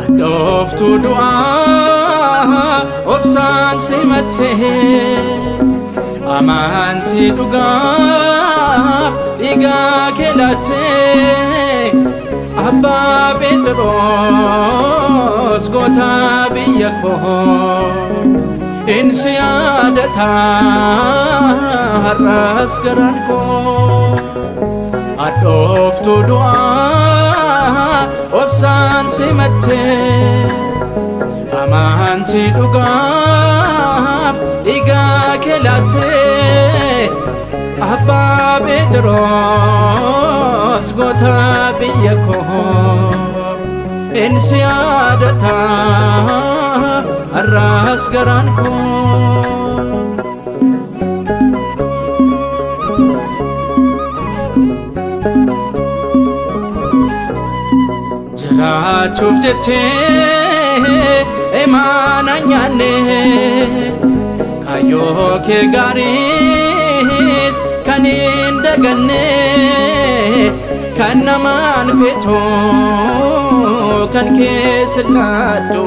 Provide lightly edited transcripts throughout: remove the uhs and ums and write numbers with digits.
Adoftu du'a obsaan simattee amantii dhugaaf dhiiga kee laattee Abbaa Phexros goota biyya koo insi yaadata har'as garaan koo. Adoftu du'a obsaan simattee amantii dhugaaf dhiiga kee laattee Abbaa Phexros goota biyya koo insi yaadata har'as garaan koo. Jiraachuuf jettee imaana nyaanne kaayyoo kee gaariis kan hin daganne kan namaan feetu kan keessa laaddu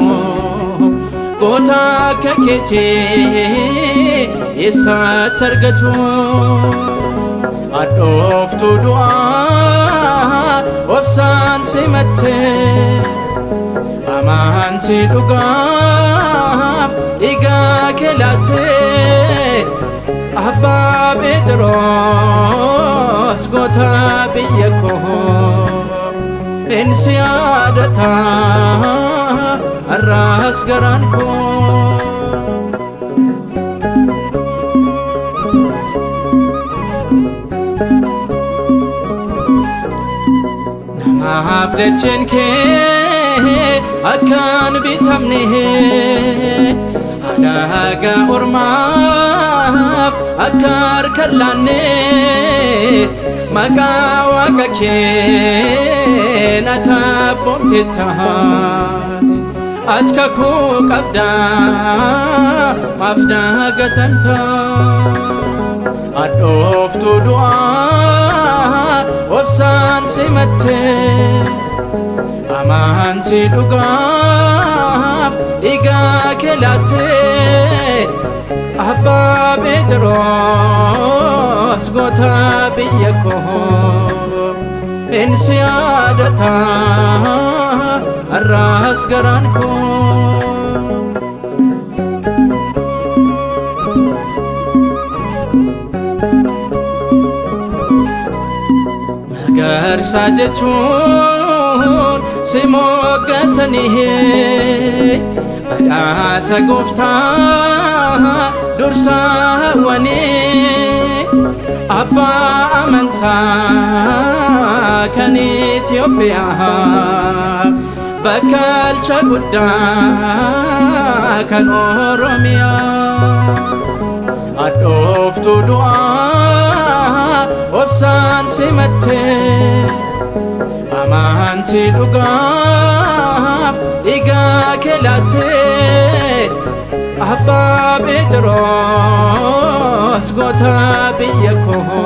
goota akka keetii eessatti argatu. Adoftu du'a obsaan simattee amantii dhugaaf dhiiga kee laattee Abbaa Phexros goota biyya koo insi yaadata har'as garaan koo. Namaaf dacheen kee akkaan bitamne alaga ormaaf akka harkaan laanne maqaa Waaqa kee nataaf boomte taate ati kakuu qabda maaf dagatamta. Adoftu du'a obsaan simattee amantii dhugaaf dhiiga kee laattee Abbaa Phexros goota biyya koo insi yaadata har'as garaan koo. Garsa jechuun si moggaasanii badhaasa gooftaa dursa hawwanii abbaa amantaa kan Itoophiyaa bakkalcha guddaa kan Oromiyaa. Adoftu du'a obsaan simattee amantii dhugaaf dhiiga kee laattee Abbaa Phexros goota biyya koo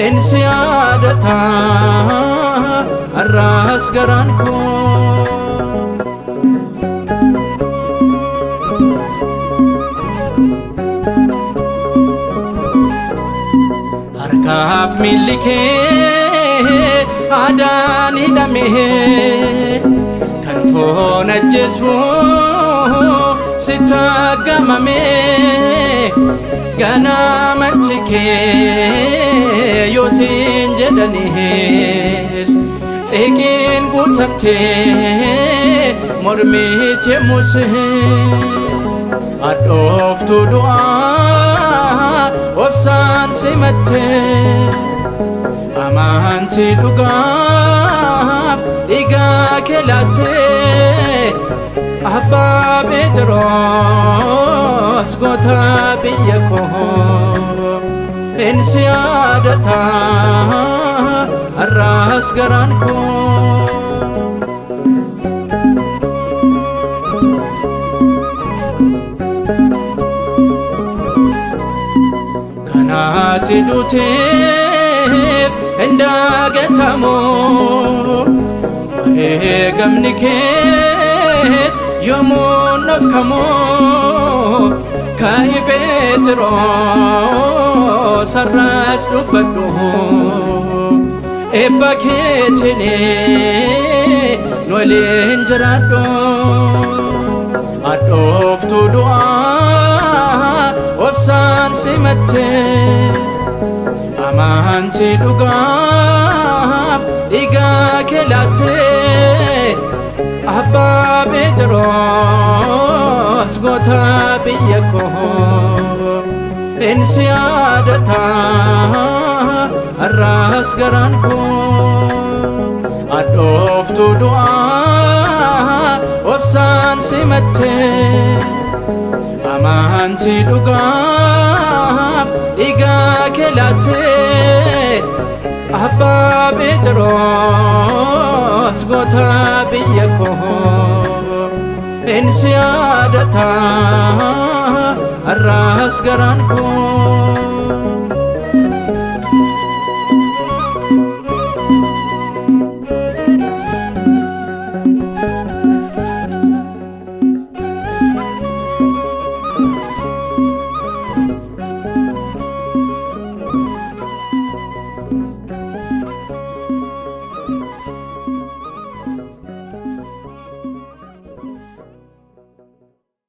insi yaadata har'as garaan koo. Harkaaf miilli kee aadaan hidhamee kan foon ajjeesu sitti aggamamee ganamachi kee yoo siin jedhaniis xiqiin guutamtee mormitti musee. Adoftu du'a obsaan simattee amantii dhugaaf dhiiga kee laattee Abbaa Phexros Pheexroos goota biyya koo hin si yaadata har'aas garaan koo. Kanaati duuteef indagatamu wareegamni kees yoomuu nafkamu ka'ii Phexros har'as dubbadhu eebba keetiin nu waliin jiraadhu. Adhooftuu du'aa obsaan simattee amantii dhugaaf dhiigaa kee laattee abbaa Phexros goota biyya koo hin si yaadata har'aas garaan koo. Adhooftuu du'aa obsaan simattee amantii dhugaaf dhiigaa kee laattee abbaa Phexros goota biyya koo hin si yaadata har'aas garaan koo.